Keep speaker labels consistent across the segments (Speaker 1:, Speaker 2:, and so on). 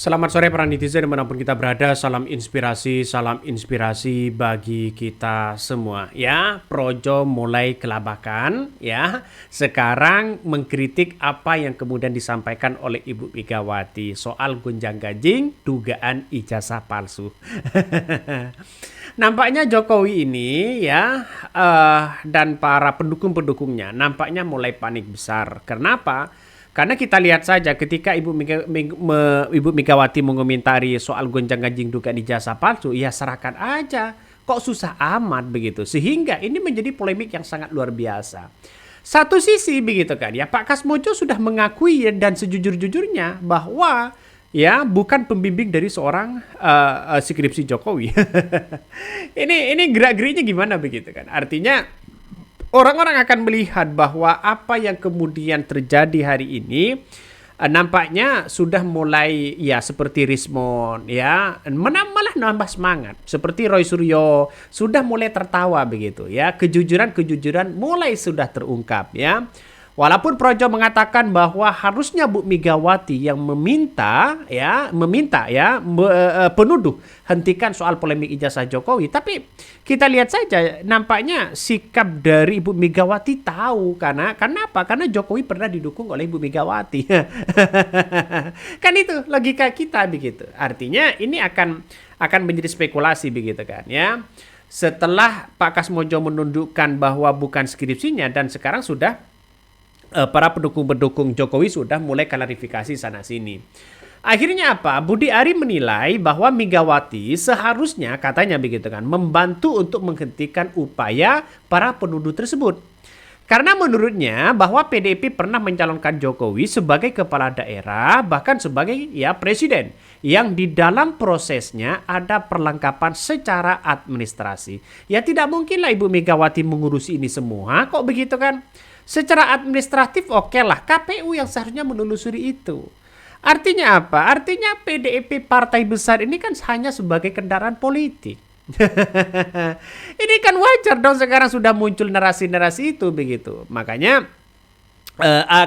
Speaker 1: Selamat sore para netizen dimanapun kita berada, salam inspirasi bagi kita semua. Ya, Projo mulai kelabakan, ya. Sekarang mengkritik apa yang kemudian disampaikan oleh Ibu Megawati soal gonjang-ganjing dugaan ijazah palsu. Nampaknya Jokowi ini ya dan para pendukung-pendukungnya nampaknya mulai panik besar. Kenapa? Karena kita lihat saja ketika Ibu Megawati mengomentari soal gonjang-ganjing dugaan ijazah palsu, ya serahkan aja. Kok susah amat begitu? Sehingga ini menjadi polemik yang sangat luar biasa. Satu sisi begitu kan ya, Pak Kasmojo sudah mengakui dan sejujur-jujurnya bahwa ya bukan pembimbing dari seorang skripsi Jokowi. Ini gerak-geriknya gimana begitu kan? Artinya orang-orang akan melihat bahwa apa yang kemudian terjadi hari ini nampaknya sudah mulai ya seperti Rismon ya malah nambah semangat seperti Roy Suryo sudah mulai tertawa begitu ya, kejujuran mulai sudah terungkap ya. Walaupun Projo mengatakan bahwa harusnya Bu Megawati yang meminta penuduh hentikan soal polemik ijazah Jokowi, tapi kita lihat saja nampaknya sikap dari Ibu Megawati tahu kenapa? Karena Jokowi pernah didukung oleh Ibu Megawati. Kan itu logika kita begitu. Artinya ini akan menjadi spekulasi begitu kan ya. Setelah Pak Kasmojo menundukkan bahwa bukan skripsinya dan sekarang sudah para pendukung-pendukung Jokowi sudah mulai klarifikasi sana-sini. Akhirnya apa? Budi Ari menilai bahwa Megawati seharusnya katanya begitu kan, membantu untuk menghentikan upaya para penuduh tersebut. Karena menurutnya bahwa PDIP pernah mencalonkan Jokowi sebagai kepala daerah, bahkan sebagai ya presiden, yang di dalam prosesnya ada perlengkapan secara administrasi. Ya tidak mungkinlah Ibu Megawati mengurusi ini semua, kok begitu kan? Secara administratif oke lah, KPU yang seharusnya menelusuri itu. Artinya apa? Artinya PDIP partai besar ini kan hanya sebagai kendaraan politik. Ini kan wajar dong sekarang sudah muncul narasi-narasi itu begitu. Makanya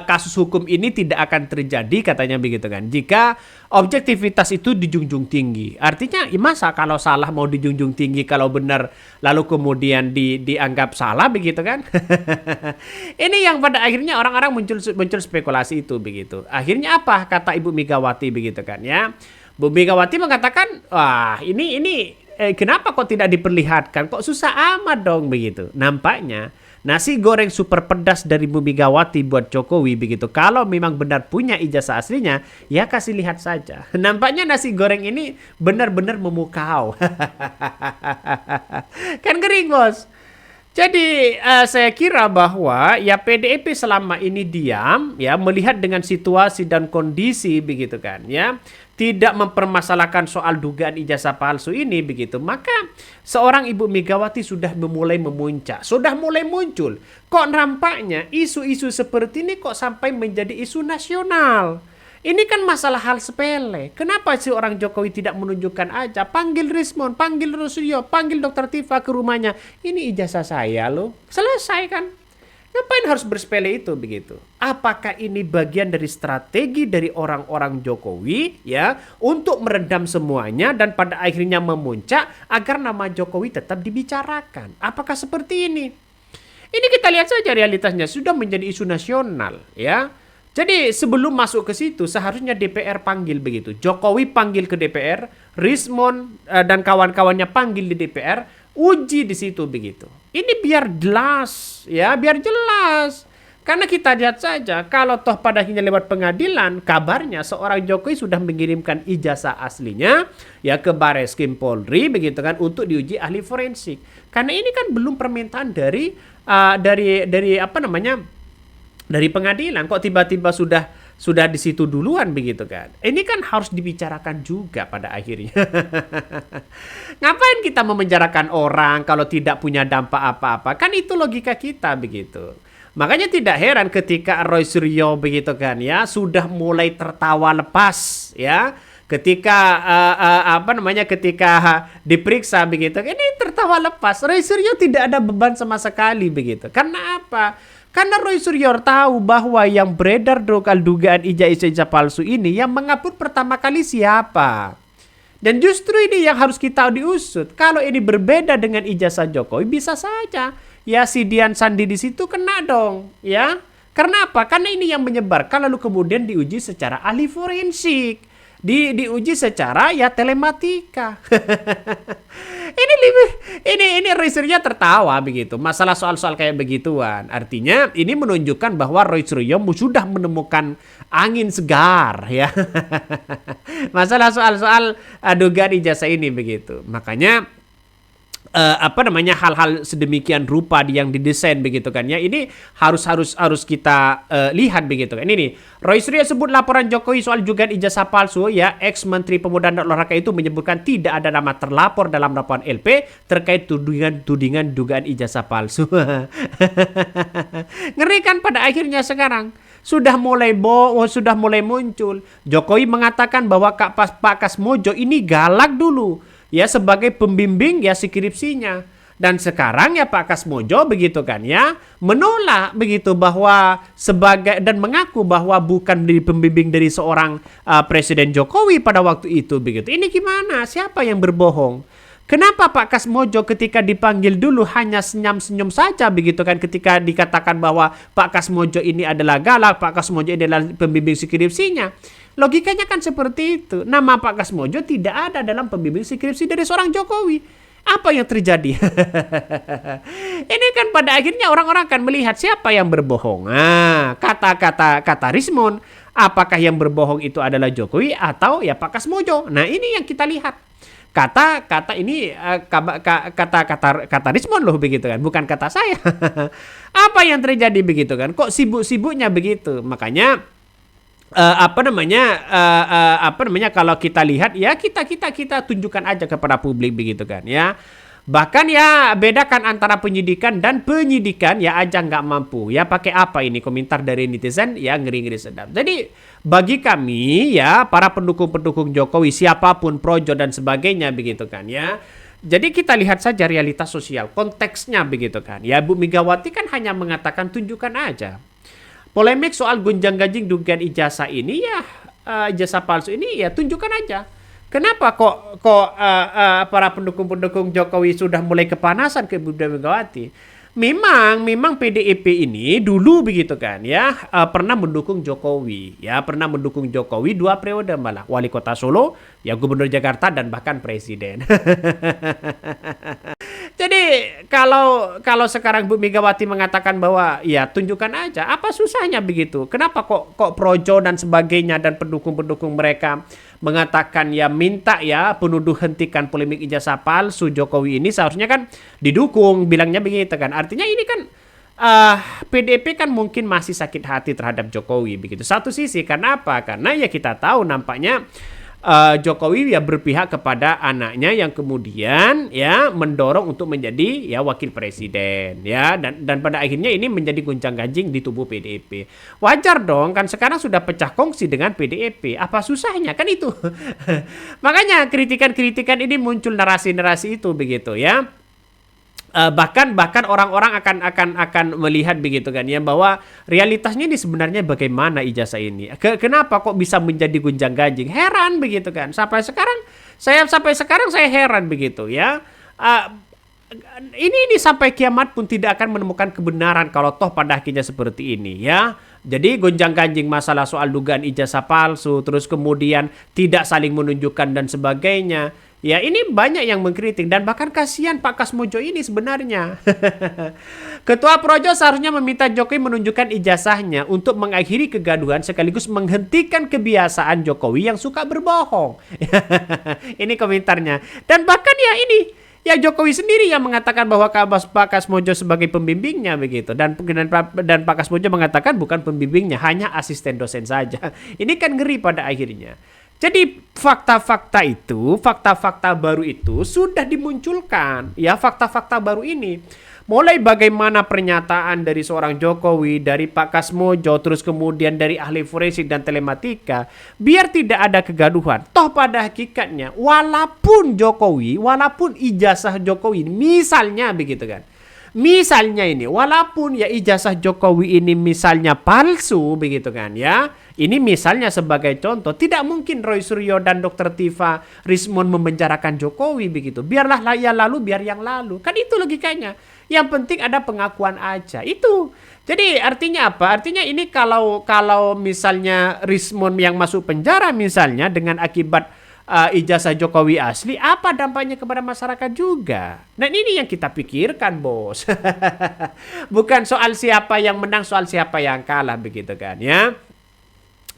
Speaker 1: kasus hukum ini tidak akan terjadi katanya begitu kan jika objektivitas itu dijunjung tinggi. Artinya masa kalau salah mau dijunjung tinggi, kalau benar lalu kemudian dianggap salah begitu kan. Ini yang pada akhirnya orang-orang muncul spekulasi itu begitu. Akhirnya apa kata Ibu Megawati begitu kan ya. Bu Megawati mengatakan wah ini kenapa kok tidak diperlihatkan, kok susah amat dong begitu. Nampaknya nasi goreng super pedas dari Bu Megawati buat Jokowi begitu. Kalau memang benar punya ijazah aslinya, ya kasih lihat saja. Nampaknya nasi goreng ini benar-benar memukau. Kan ngeri, Bos. Jadi saya kira bahwa ya PDIP selama ini diam ya melihat dengan situasi dan kondisi begitu kan ya, tidak mempermasalahkan soal dugaan ijazah palsu ini begitu, maka seorang Ibu Megawati sudah mulai memuncak, sudah mulai muncul. Kok nampaknya isu-isu seperti ini kok sampai menjadi isu nasional? Ini kan masalah hal sepele. Kenapa si orang Jokowi tidak menunjukkan aja? Panggil Rismon, panggil Rusyo, panggil Dr. Tifa ke rumahnya. Ini ijazah saya loh. Selesai kan? Ngapain harus bersepele itu begitu? Apakah ini bagian dari strategi dari orang-orang Jokowi ya untuk meredam semuanya dan pada akhirnya memuncak agar nama Jokowi tetap dibicarakan? Apakah seperti ini? Ini kita lihat saja realitasnya sudah menjadi isu nasional ya. Jadi sebelum masuk ke situ seharusnya DPR panggil begitu. Jokowi panggil ke DPR, Rismon dan kawan-kawannya panggil di DPR, uji di situ begitu. Ini biar jelas ya, biar jelas. Karena kita lihat saja kalau toh pada akhirnya lewat pengadilan, kabarnya seorang Jokowi sudah mengirimkan ijazah aslinya ya ke Bareskrim Polri begitu kan untuk diuji ahli forensik. Karena ini kan belum permintaan dari apa namanya? Dari pengadilan, kok tiba-tiba sudah di situ duluan begitu kan. Ini kan harus dibicarakan juga pada akhirnya. Ngapain kita memenjarakan orang kalau tidak punya dampak apa-apa? Kan itu logika kita begitu. Makanya tidak heran ketika Roy Suryo begitu kan ya sudah mulai tertawa lepas ya. Ketika ketika diperiksa begitu, ini tertawa lepas. Roy Suryo tidak ada beban sama sekali begitu. Karena apa? Karena Roy Suryo tahu bahwa yang beredar dugaan ijazah palsu ini yang mengupload pertama kali siapa. Dan justru ini yang harus kita diusut. Kalau ini berbeda dengan ijazah Jokowi, bisa saja ya si Dian Sandi di situ kena dong, ya. Karena apa? Karena ini yang menyebarkan lalu kemudian diuji secara ahli forensik. Diuji secara ya telematika. ini Roy Suryo tertawa begitu. Masalah soal-soal kayak begituan. Artinya ini menunjukkan bahwa Roy Suryo sudah menemukan angin segar ya. Masalah soal-soal dugaan ijazah ini begitu. Makanya hal-hal sedemikian rupa yang didesain begitu kan ya, ini harus kita lihat begitu kan. Ini nih, Roy Suryo sebut laporan Jokowi soal dugaan ijazah palsu ya, ex Menteri Pemuda dan Olahraga itu menyebutkan tidak ada nama terlapor dalam laporan LP terkait tudingan dugaan ijazah palsu. Ngeri kan pada akhirnya sekarang sudah mulai muncul. Jokowi mengatakan bahwa Pak Kasmojo ini galak dulu ya sebagai pembimbing ya skripsinya. Dan sekarang ya Pak Kasmojo begitu kan ya menolak begitu bahwa sebagai dan mengaku bahwa bukan dari pembimbing dari seorang Presiden Jokowi pada waktu itu begitu. Ini gimana? Siapa yang berbohong? Kenapa Pak Kasmojo ketika dipanggil dulu hanya senyum-senyum saja begitu kan, ketika dikatakan bahwa Pak Kasmojo ini adalah galak, Pak Kasmojo ini adalah pembimbing skripsinya. Logikanya kan seperti itu. Nama Pak Kasmojo tidak ada dalam pembimbing skripsi dari seorang Jokowi. Apa yang terjadi? Ini kan pada akhirnya orang-orang akan melihat siapa yang berbohong. Nah, kata Rismon, apakah yang berbohong itu adalah Jokowi atau ya Pak Kasmojo? Nah, ini yang kita lihat. Kata Rismon loh begitu kan, bukan kata saya. Apa yang terjadi begitu kan? Kok sibuk-sibuknya begitu? Makanya kalau kita lihat ya kita tunjukkan aja kepada publik begitu kan ya. Bahkan ya bedakan antara penyidikan dan penyidikan ya aja nggak mampu. Ya pakai apa ini komentar dari netizen ya ngeri-ngeri sedap. Jadi bagi kami ya para pendukung-pendukung Jokowi siapapun projo dan sebagainya begitu kan ya. Jadi kita lihat saja realitas sosial konteksnya begitu kan. Ya Bu Megawati kan hanya mengatakan tunjukkan aja. Polemik soal gonjang-ganjing dugaan ijazah ini ya ijazah palsu ini ya tunjukkan aja. Kenapa kok para pendukung-pendukung Jokowi sudah mulai kepanasan ke Bu Megawati? Memang PDIP ini dulu begitu kan ya pernah mendukung Jokowi ya, pernah mendukung Jokowi 2 periode malah wali kota Solo, ya gubernur Jakarta dan bahkan presiden. Jadi kalau sekarang Bu Megawati mengatakan bahwa ya tunjukkan aja, apa susahnya begitu? Kenapa kok projo dan sebagainya dan pendukung-pendukung mereka mengatakan ya minta ya penuduh hentikan polemik ijazah palsu Jokowi ini seharusnya kan didukung, bilangnya begitu kan. Artinya ini kan PDIP kan mungkin masih sakit hati terhadap Jokowi begitu. Satu sisi karena apa? Karena ya kita tahu nampaknya Jokowi ya berpihak kepada anaknya yang kemudian ya mendorong untuk menjadi ya wakil presiden ya, dan pada akhirnya ini menjadi gonjang-ganjing di tubuh PDIP. Wajar dong kan sekarang sudah pecah kongsi dengan PDIP. Apa susahnya kan itu. Makanya kritikan-kritikan ini muncul narasi-narasi itu begitu ya. Bahkan orang-orang akan melihat begitu kan ya bahwa realitasnya ini sebenarnya bagaimana ijazah ini. Kenapa kok bisa menjadi gonjang-ganjing? Heran begitu kan. Sampai sekarang saya heran begitu ya. Ini sampai kiamat pun tidak akan menemukan kebenaran kalau toh pada akhirnya seperti ini ya. Jadi gonjang-ganjing masalah soal dugaan ijazah palsu, terus kemudian tidak saling menunjukkan dan sebagainya. Ya ini banyak yang mengkritik dan bahkan kasihan Pak Kasmojo ini sebenarnya. Ketua Projo seharusnya meminta Jokowi menunjukkan ijazahnya untuk mengakhiri kegaduhan sekaligus menghentikan kebiasaan Jokowi yang suka berbohong. Ini komentarnya. Dan bahkan ya ini ya Jokowi sendiri yang mengatakan bahwa Pak Kasmojo sebagai pembimbingnya begitu, dan Pak Kasmojo mengatakan bukan pembimbingnya, hanya asisten dosen saja. Ini kan ngeri pada akhirnya. Jadi fakta-fakta baru itu sudah dimunculkan ya, fakta-fakta baru ini. Mulai bagaimana pernyataan dari seorang Jokowi, dari Pak Kasmojo, terus kemudian dari ahli forensik dan telematika, biar tidak ada kegaduhan. Toh pada hakikatnya, walaupun ijazah Jokowi, misalnya begitu kan, Misalnya ini, walaupun ya ijazah Jokowi ini misalnya palsu begitu kan ya. Ini misalnya sebagai contoh, tidak mungkin Roy Suryo dan Dr. Tifa Rismond memenjarakan Jokowi begitu. Biarlah ya lalu, biar yang lalu. Kan itu logikanya. Yang penting ada pengakuan aja. Itu. Jadi artinya apa? Artinya ini kalau misalnya Rismond yang masuk penjara misalnya dengan akibat ijazah Jokowi asli, apa dampaknya kepada masyarakat juga? Dan ini yang kita pikirkan, bos. Bukan soal siapa yang menang, soal siapa yang kalah begitu kan ya.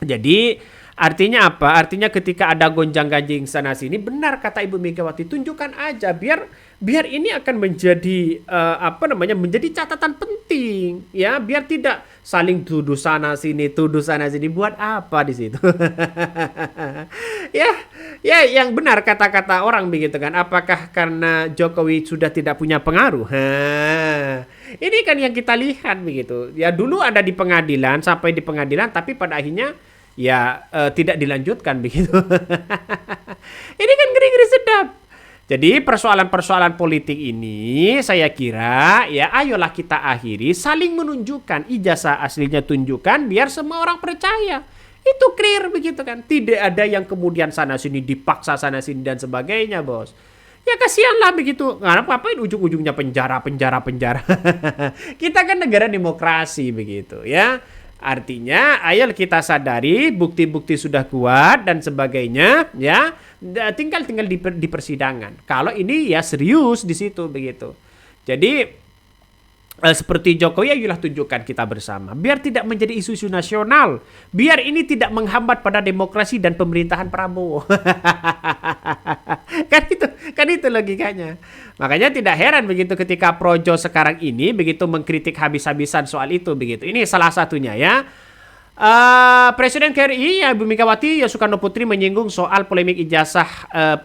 Speaker 1: Jadi artinya apa? Artinya ketika ada gonjang-ganjing sana sini, benar kata Ibu Megawati, tunjukkan aja biar ini akan menjadi menjadi catatan penting ya, biar tidak saling tuduh sana sini buat apa di situ. ya yang benar kata-kata orang begitu kan, apakah karena Jokowi sudah tidak punya pengaruh? Ini kan yang kita lihat begitu ya, dulu ada di pengadilan, sampai di pengadilan, tapi pada akhirnya tidak dilanjutkan begitu. Ini kan ngeri-ngeri sedap. Jadi persoalan-persoalan politik ini saya kira ya ayolah kita akhiri, saling menunjukkan ijazah aslinya, tunjukkan biar semua orang percaya. Itu clear begitu kan. Tidak ada yang kemudian sana sini dipaksa sana sini dan sebagainya, bos. Ya kasihanlah begitu. Ngapain ujung-ujungnya penjara. Kita kan negara demokrasi begitu ya. Artinya ayo kita sadari bukti-bukti sudah kuat dan sebagainya ya, tinggal di persidangan. Kalau ini ya serius di situ begitu. Jadi seperti Jokowi, ayolah tunjukkan kita bersama biar tidak menjadi isu-isu nasional, biar ini tidak menghambat pada demokrasi dan pemerintahan Prabowo. kan itu logikanya. Makanya tidak heran begitu ketika Projo sekarang ini begitu mengkritik habis-habisan soal itu begitu. Ini salah satunya ya. Presiden KRI ya Ibu Megawati ya Soekarno Putri menyinggung soal polemik ijazah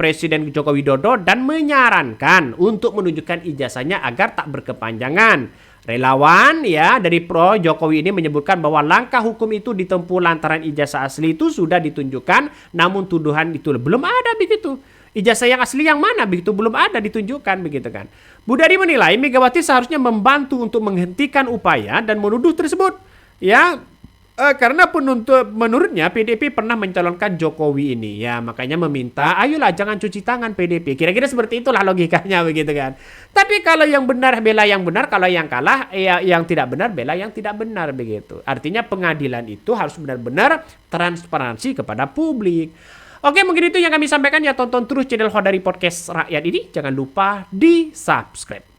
Speaker 1: Presiden Joko Widodo dan menyarankan untuk menunjukkan ijazahnya agar tak berkepanjangan. Relawan ya dari pro Jokowi ini menyebutkan bahwa langkah hukum itu ditempuh lantaran ijazah asli itu sudah ditunjukkan, namun tuduhan itu belum ada begitu. Ijazah yang asli yang mana begitu belum ada ditunjukkan begitu kan. Budari menilai Megawati seharusnya membantu untuk menghentikan upaya dan menuduh tersebut ya. Karena menurutnya PDP pernah mencalonkan Jokowi ini ya, makanya meminta ayolah jangan cuci tangan PDP. Kira-kira seperti itulah logikanya begitu kan. Tapi kalau yang benar bela yang benar, kalau yang kalah ya yang tidak benar bela yang tidak benar begitu. Artinya pengadilan itu harus benar-benar transparansi kepada publik. Oke, mungkin itu yang kami sampaikan ya. Tonton terus channel Khodari Podcast Rakyat ini, jangan lupa di subscribe.